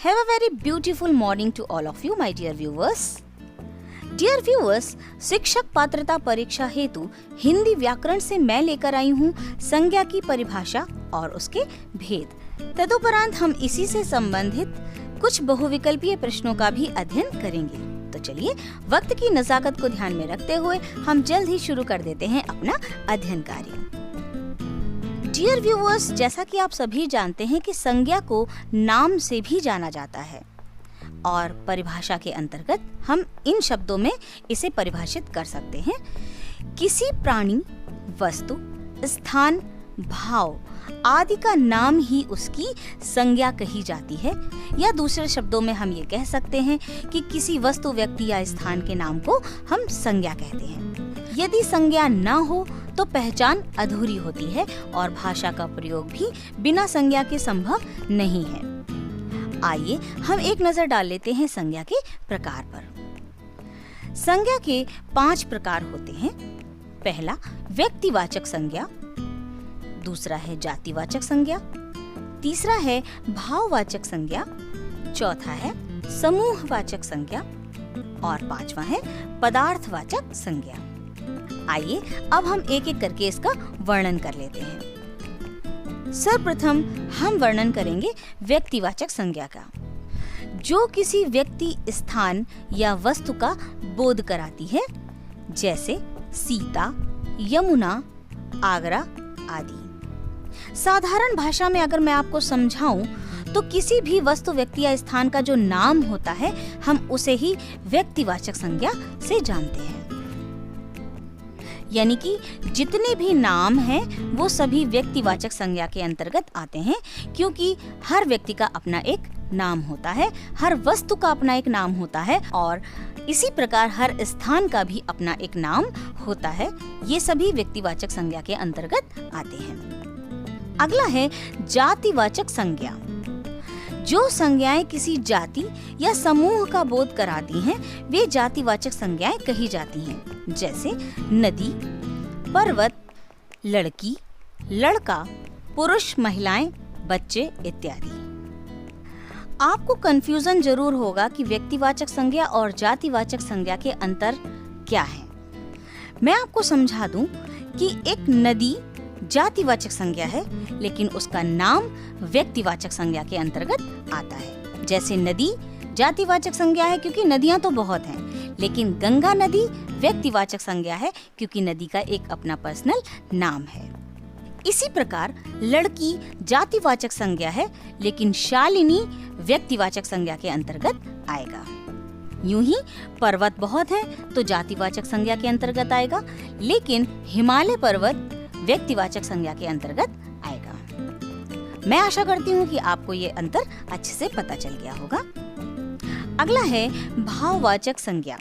Have a very beautiful morning to all of you, my dear viewers. Dear viewers, शिक्षक पात्रता परीक्षा हेतु हिंदी व्याकरण से मैं लेकर आई हूँ संज्ञा की परिभाषा और उसके भेद। तदुपरांत हम इसी से संबंधित कुछ बहुविकल्पीय प्रश्नों का भी अध्ययन करेंगे। तो चलिए वक्त की नज़ाकत को ध्यान में रखते हुए हम जल्द ही शुरू कर देते हैं अपना अध्ययन कार्य। डियर व्यूअर्स, जैसा कि आप सभी जानते हैं कि संज्ञा को नाम से भी जाना जाता है और परिभाषा के अंतर्गत हम इन शब्दों में इसे परिभाषित कर सकते हैं। किसी प्राणी, वस्तु, स्थान, भाव आदि का नाम ही उसकी संज्ञा कही जाती है, या दूसरे शब्दों में हम ये कह सकते हैं कि किसी वस्तु, व्यक्ति या स्थान के नाम को हम संज्ञा कहते हैं। यदि संज्ञा न हो तो पहचान अधूरी होती है और भाषा का प्रयोग भी बिना संज्ञा के संभव नहीं है। आइए हम एक नजर डाल लेते हैं संज्ञा के प्रकार पर। संज्ञा के 5 प्रकार होते हैं। पहला व्यक्तिवाचक संज्ञा, दूसरा है जातिवाचक संज्ञा, तीसरा है भाववाचक संज्ञा, चौथा है समूहवाचक संज्ञा और 5वां है पदार्थवाचक संज्ञा। आइए अब हम एक एक करके इसका वर्णन कर लेते हैं। सर्वप्रथम हम वर्णन करेंगे व्यक्तिवाचक संज्ञा का, जो किसी व्यक्ति, स्थान या वस्तु का बोध कराती है, जैसे सीता, यमुना, आगरा आदि। साधारण भाषा में अगर मैं आपको समझाऊं तो किसी भी वस्तु, व्यक्ति या स्थान का जो नाम होता है हम उसे ही व्यक्तिवाचक संज्ञा से जानते हैं। यानी कि जितने भी नाम हैं वो सभी व्यक्तिवाचक संज्ञा के अंतर्गत आते हैं, क्योंकि हर व्यक्ति का अपना एक नाम होता है, हर वस्तु का अपना एक नाम होता है और इसी प्रकार हर स्थान का भी अपना एक नाम होता है। ये सभी व्यक्तिवाचक संज्ञा के अंतर्गत आते हैं। अगला है जातिवाचक संज्ञा। जो संज्ञाएं किसी जाति या समूह का बोध कराती हैं वे जातिवाचक संज्ञाएं कही जाती हैं, जैसे नदी, पर्वत, लड़की, लड़का, पुरुष, महिलाएं, बच्चे इत्यादि। आपको कंफ्यूजन जरूर होगा कि व्यक्तिवाचक संज्ञा और जातिवाचक संज्ञा के अंतर क्या है। मैं आपको समझा दूं कि एक नदी जातिवाचक संज्ञा है, लेकिन उसका नाम व्यक्तिवाचक संज्ञा के अंतर्गत आता है। जैसे नदी जातिवाचक संज्ञा है क्योंकि नदियां तो बहुत हैं, लेकिन गंगा नदी व्यक्तिवाचक संज्ञा है क्योंकि नदी का एक अपना पर्सनल नाम है। इसी प्रकार लड़की जातिवाचक संज्ञा है, लेकिन शालिनी व्यक्तिवाचक संज्ञा के अंतर्गत आएगा। यूं ही पर्वत बहुत है तो जातिवाचक संज्ञा के अंतर्गत आएगा, लेकिन हिमालय पर्वत व्यक्तिवाचक संज्ञा के अंतर्गत आएगा। मैं आशा करती हूँ कि आपको ये अंतर अच्छे से पता चल गया होगा। अगला है भाववाचक संज्ञा।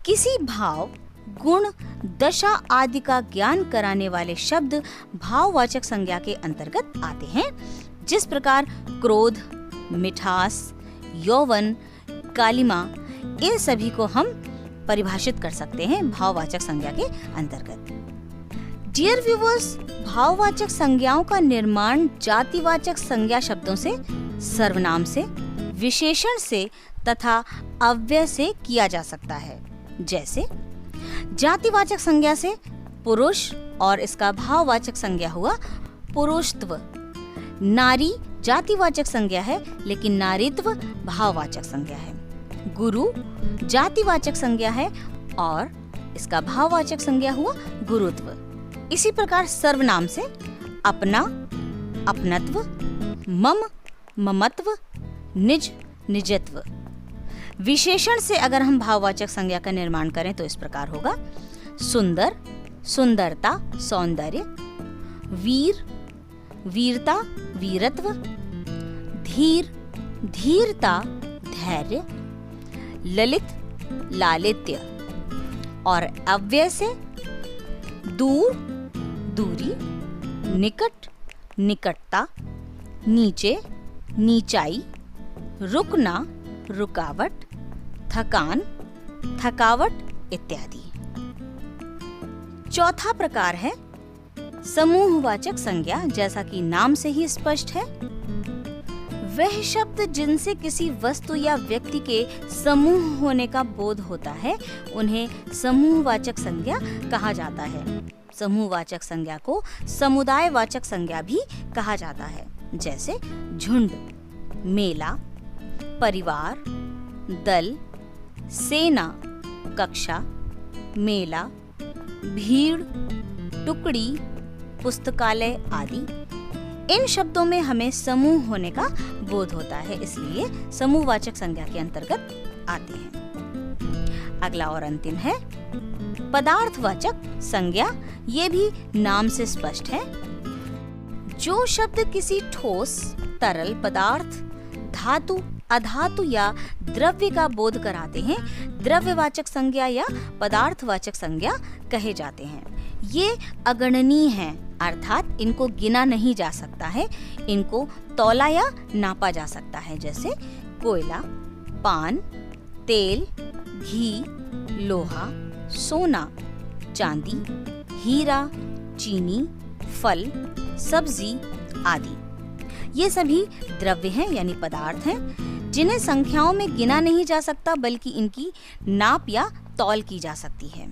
किसी भाव, गुण, दशा आदि का ज्ञान कराने वाले शब्द भाववाचक संज्ञा के अंतर्गत आते हैं। जिस प्रकार क्रोध, मिठास, यौवन, कालिमा, इन सभी को हम परिभाषित कर सकते हैं भाववाचक संज्ञा के अंतर्गत। डियर व्यूअर्स, भाववाचक संज्ञाओं का निर्माण जातिवाचक संज्ञा शब्दों से, सर्वनाम से, विशेषण से तथा अव्यय से किया जा सकता है। जैसे जातिवाचक संज्ञा से पुरुष और इसका भाववाचक संज्ञा हुआ पुरुषत्व। नारी जातिवाचक संज्ञा है, लेकिन नारीत्व भाववाचक संज्ञा है। गुरु जातिवाचक संज्ञा है और इसका भाववाचक संज्ञा हुआ गुरुत्व। इसी प्रकार सर्वनाम से अपना, अपनत्व, मम, ममत्व, निज, निजत्व। विशेषण से अगर हम भाववाचक संज्ञा का निर्माण करें तो इस प्रकार होगा: सुंदर, सुंदरता, सौंदर्य, वीर, वीरता, वीरत्व, धीर, धीरता, धैर्य, ललित, लालित्य। और अव्यय से दूर, दूरी, निकट, निकटता, नीचे, नीचाई, रुकना, रुकावट, थकान, थकावट इत्यादि। चौथा प्रकार है समूहवाचक संज्ञा। जैसा कि नाम से ही स्पष्ट है, वह शब्द जिनसे किसी वस्तु या व्यक्ति के समूह होने का बोध होता है उन्हें समूहवाचक संज्ञा कहा जाता है। समूहवाचक संज्ञा को समुदायवाचक संज्ञा भी कहा जाता है, जैसे झुंड, मेला, परिवार, दल, सेना, कक्षा, मेला, भीड़, टुकड़ी, पुस्तकालय आदि। इन शब्दों में हमें समूह होने का बोध होता है, इसलिए समूहवाचक संज्ञा के अंतर्गत आते हैं। अगला और अंतिम है पदार्थवाचक संज्ञा। ये भी नाम से स्पष्ट है। जो शब्द किसी ठोस, तरल पदार्थ, धातु, अधातु या द्रव्य का बोध कराते हैं द्रव्यवाचक संज्ञा या पदार्थवाचक संज्ञा कहे जाते हैं। ये अगणनीय हैं, अर्थात इनको गिना नहीं जा सकता है। इनको तौला या नापा जा सकता है, जैसे कोयला, पान, तेल, घी, लोहा, सोना, चांदी, हीरा, चीनी, फल, सब्जी आदि। ये सभी द्रव्य हैं यानी पदार्थ हैं जिन्हें संख्याओं में गिना नहीं जा सकता, बल्कि इनकी नाप या तौल की जा सकती है।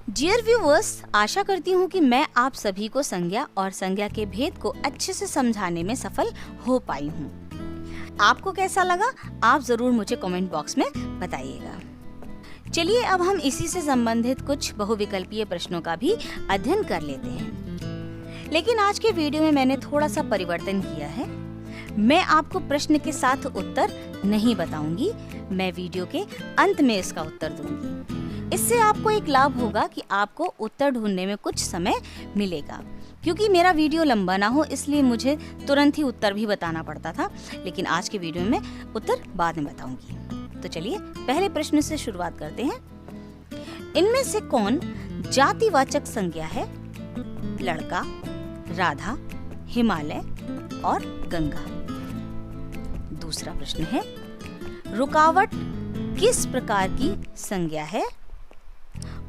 डियर व्यूअर्स, आशा करती हूँ कि मैं आप सभी को संज्ञा और संज्ञा के भेद को अच्छे से समझाने में सफल हो पाई हूँ। आपको कैसा लगा आप जरूर मुझे कमेंट बॉक्स में बताइएगा। चलिए अब हम इसी से संबंधित कुछ बहुविकल्पीय प्रश्नों का भी अध्ययन कर लेते हैं। लेकिन आज के वीडियो में मैंने थोड़ा सा परिवर्तन किया है। मैं आपको प्रश्न के साथ उत्तर नहीं बताऊंगी, मैं वीडियो के अंत में इसका उत्तर दूंगी। इससे आपको एक लाभ होगा कि आपको उत्तर ढूंढने में कुछ समय मिलेगा। क्योंकि मेरा वीडियो लंबा ना हो इसलिए मुझे तुरंत ही उत्तर भी बताना पड़ता था, लेकिन आज के वीडियो में उत्तर बाद में बताऊंगी। तो चलिए पहले प्रश्न से शुरुआत करते हैं। इनमें से कौन जातिवाचक संज्ञा है? लड़का, राधा, हिमालय और गंगा। दूसरा प्रश्न है, रुकावट किस प्रकार की संज्ञा है?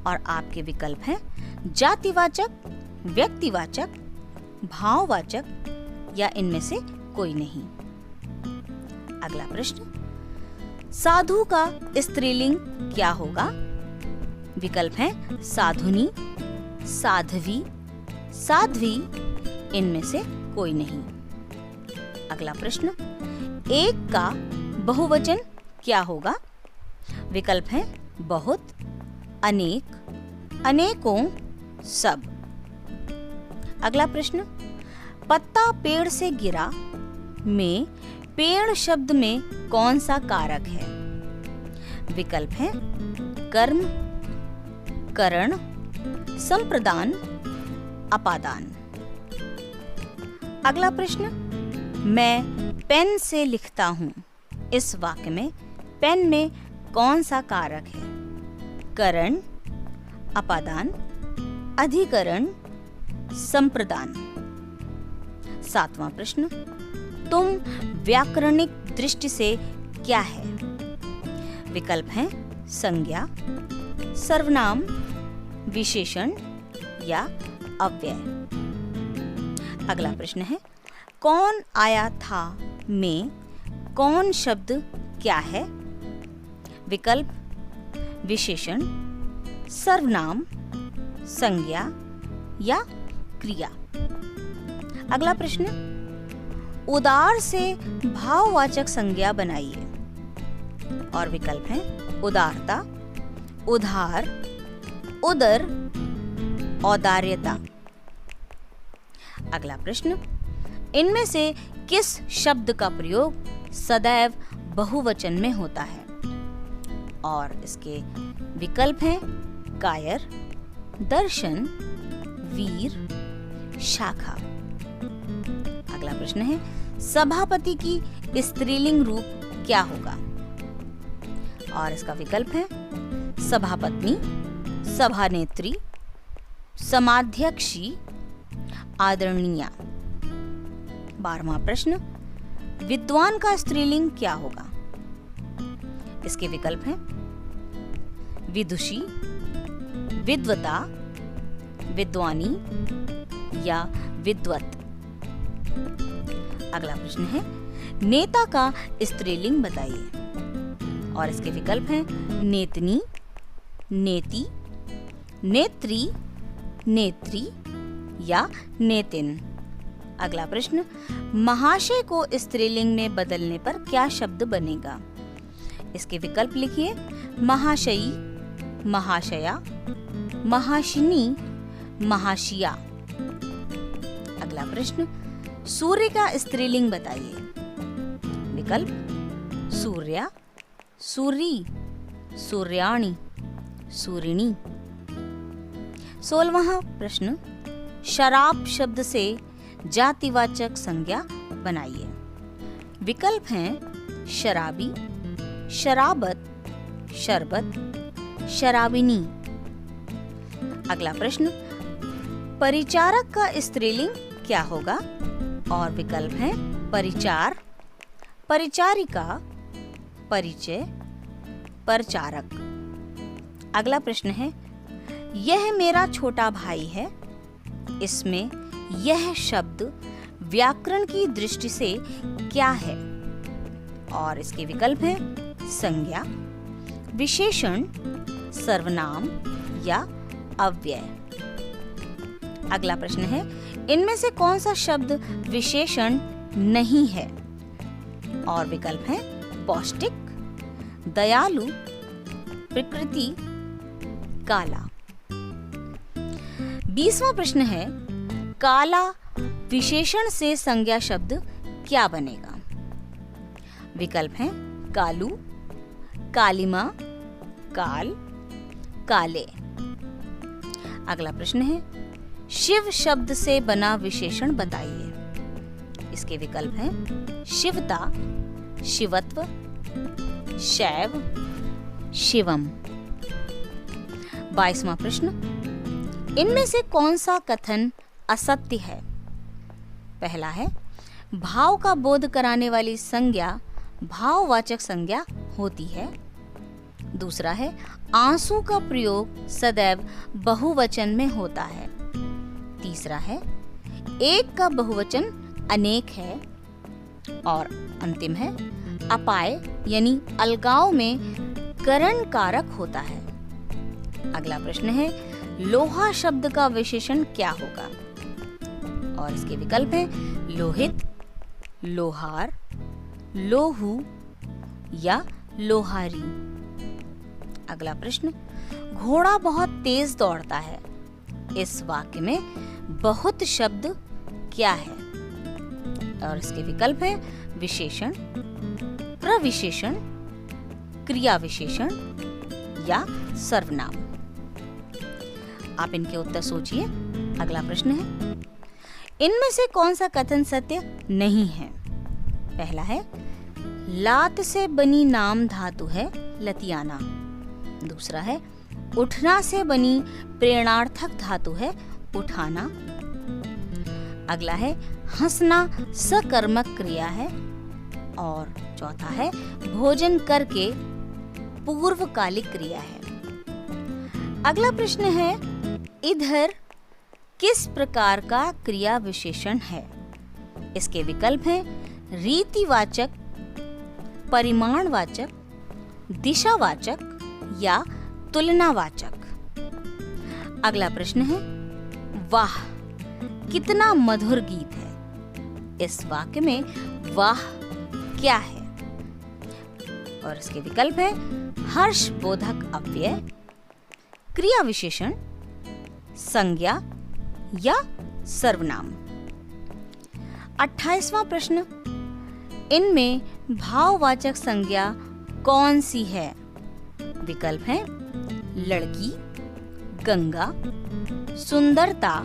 और आपके विकल्प हैं जातिवाचक, व्यक्तिवाचक, भाववाचक या इनमें से कोई नहीं। अगला प्रश्न, साधु का स्त्रीलिंग क्या होगा? विकल्प हैं साधुनी, साध्वी, साध्वी, इनमें से कोई नहीं। अगला प्रश्न, एक का बहुवचन क्या होगा? विकल्प हैं बहुत, अनेक, अनेकों, सब। अगला प्रश्न, पत्ता पेड़ से गिरा में पेड़ शब्द में कौन सा कारक है? विकल्प हैं कर्म, करण, संप्रदान, अपादान। अगला प्रश्न, मैं पेन से लिखता हूँ, इस वाक्य में पेन में कौन सा कारक है? करण, अपादान, अधिकरण, संप्रदान। सातवां प्रश्न, तुम व्याकरणिक दृष्टि से क्या है? विकल्प हैं संज्ञा, सर्वनाम, विशेषण या अव्यय। अगला प्रश्न है, कौन आया था में कौन शब्द क्या है? विकल्प विशेषण, सर्वनाम, संज्ञा या क्रिया। अगला प्रश्न, उदार से भाववाचक संज्ञा बनाइए। और विकल्प हैं उदारता, उधार, उदर, औदार्यता। अगला प्रश्न, इनमें से किस शब्द का प्रयोग सदैव बहुवचन में होता है? और इसके विकल्प हैं कायर, दर्शन, वीर, शाखा। अगला प्रश्न है, सभापति की स्त्रीलिंग रूप क्या होगा? और इसका विकल्प है सभापत्नी, सभानेत्री, समाध्यक्षी, आदरणीया। 12वां प्रश्न, विद्वान का स्त्रीलिंग क्या होगा? इसके विकल्प हैं विदुषी, विद्वता, विद्वानी या विद्वत। अगला प्रश्न है, नेता का स्त्रीलिंग बताइए। और इसके विकल्प हैं नेतनी, नेति, नेत्री, नेत्री या नेतिन। अगला प्रश्न, महाशय को स्त्रीलिंग में बदलने पर क्या शब्द बनेगा? इसके विकल्प लिखिए। महाशयी, महाशया, महाशिनी, महाशिया। अगला प्रश्न, सूर्य का स्त्रीलिंग बताइए। विकल्प सूर्या, सूरी, सूर्याणी, सूरिणी। 16वां प्रश्न, शराब शब्द से जातिवाचक संज्ञा बनाइए। विकल्प हैं शराबी, शराबत, शरबत, शराबिनी। अगला प्रश्न, परिचारक का स्त्रीलिंग क्या होगा? और विकल्प हैं परिचार, परिचारिका, परिचय, परचारक। अगला प्रश्न है, यह मेरा छोटा भाई है। इसमें यह शब्द व्याकरण की दृष्टि से क्या है? और इसके विकल्प हैं संज्ञा, विशेषण, सर्वनाम या अव्यय। अगला प्रश्न है, इनमें से कौन सा शब्द विशेषण नहीं है? और विकल्प हैं पौष्टिक, दयालु, प्रकृति, काला। 20वां प्रश्न है, काला विशेषण से संज्ञा शब्द क्या बनेगा? विकल्प हैं कालू, कालिमा, काल, काले। अगला प्रश्न है, शिव शब्द से बना विशेषण बताइए। इसके विकल्प हैं शिवता, शिवत्व, शैव, शिवम। 22वां प्रश्न, इनमें से कौन सा कथन असत्य है? पहला है, भाव का बोध कराने वाली संज्ञा भाववाचक संज्ञा होती है। दूसरा है, आंसू का प्रयोग सदैव बहुवचन में होता है। तीसरा है, एक का बहुवचन अनेक है। और अंतिम है, अपाय यानी अलगाव में करण कारक होता है। अगला प्रश्न है, लोहा शब्द का विशेषण क्या होगा? और इसके विकल्प हैं लोहित, लोहार, लोहू या लोहारी। अगला प्रश्न, घोड़ा बहुत तेज दौड़ता है। इस वाक्य में बहुत शब्द क्या है? और इसके विकल्प हैं विशेषण, प्रविशेषण, क्रिया विशेषण या सर्वनाम। आप इनके उत्तर सोचिए। अगला प्रश्न है, इनमें से कौन सा कथन सत्य नहीं है? पहला है, लात से बनी नाम धातु है लतियाना। दूसरा है, उठना से बनी प्रेरणार्थक धातु है उठाना। अगला है, हंसना सकर्मक क्रिया है। और चौथा है, भोजन करके पूर्वकालिक क्रिया है। अगला प्रश्न है, इधर किस प्रकार का क्रिया विशेषण है? इसके विकल्प हैं रीतिवाचक, परिमाणवाचक, दिशावाचक या तुलनावाचक। अगला प्रश्न है, वाह कितना मधुर गीत है। इस वाक्य में वाह क्या है? और इसके विकल्प है हर्षबोधक अव्यय, क्रिया विशेषण, संज्ञा या सर्वनाम। 28वां प्रश्न, इनमें भाववाचक संज्ञा कौन सी है? विकल्प हैं लड़की, गंगा, सुंदरता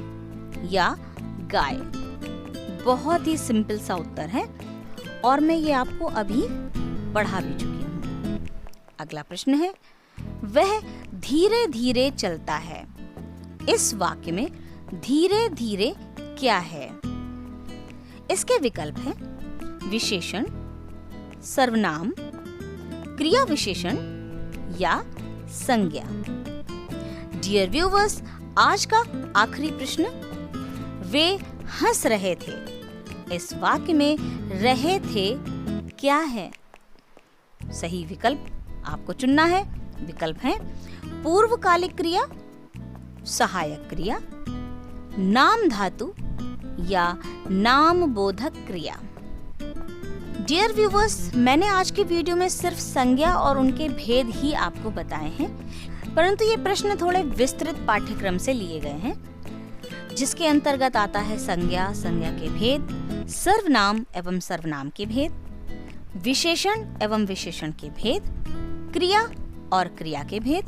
या गाय। बहुत ही सिंपल सा उत्तर है और मैं ये आपको अभी पढ़ा भी चुकी हूँ। अगला प्रश्न है, वह धीरे धीरे चलता है। इस वाक्य में धीरे धीरे क्या है? इसके विकल्प हैं विशेषण, सर्वनाम, क्रिया विशेषण या संज्ञा। डियर व्यूवर्स, आज का आखिरी प्रश्न, वे हंस रहे थे। इस वाक्य में रहे थे क्या है? सही विकल्प आपको चुनना है। विकल्प हैं पूर्वकालिक क्रिया, सहायक क्रिया, नाम धातु या नाम बोधक क्रिया। डियर व्यूवर्स, मैंने आज की वीडियो में सिर्फ संज्ञा और उनके भेद ही आपको बताए हैं, परंतु ये प्रश्न थोड़े विस्तृत पाठ्यक्रम से लिए गए हैं, जिसके अंतर्गत आता है संज्ञा, संज्ञा के भेद, सर्वनाम एवं सर्वनाम के भेद, विशेषण एवं विशेषण के भेद, क्रिया और क्रिया के भेद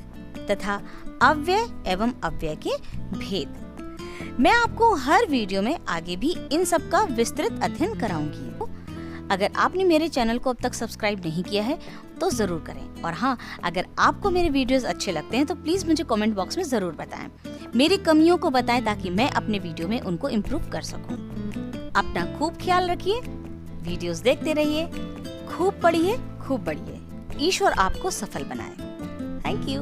तथा अव्यय एवं अव्यय के भेद। मैं आपको हर वीडियो में आगे भी इन सब का विस्तृत अध्ययन कराऊंगी। अगर आपने मेरे चैनल को अब तक सब्सक्राइब नहीं किया है तो जरूर करें, और हाँ, अगर आपको मेरे वीडियोस अच्छे लगते हैं तो प्लीज मुझे कमेंट बॉक्स में जरूर बताएं। मेरी कमियों को बताएं ताकि मैं अपने वीडियो में उनको इम्प्रूव कर सकूं। अपना खूब ख्याल रखिए, वीडियोस देखते रहिए, खूब पढ़िए, खूब बढ़िए। ईश्वर आपको सफल बनाए। Thank you.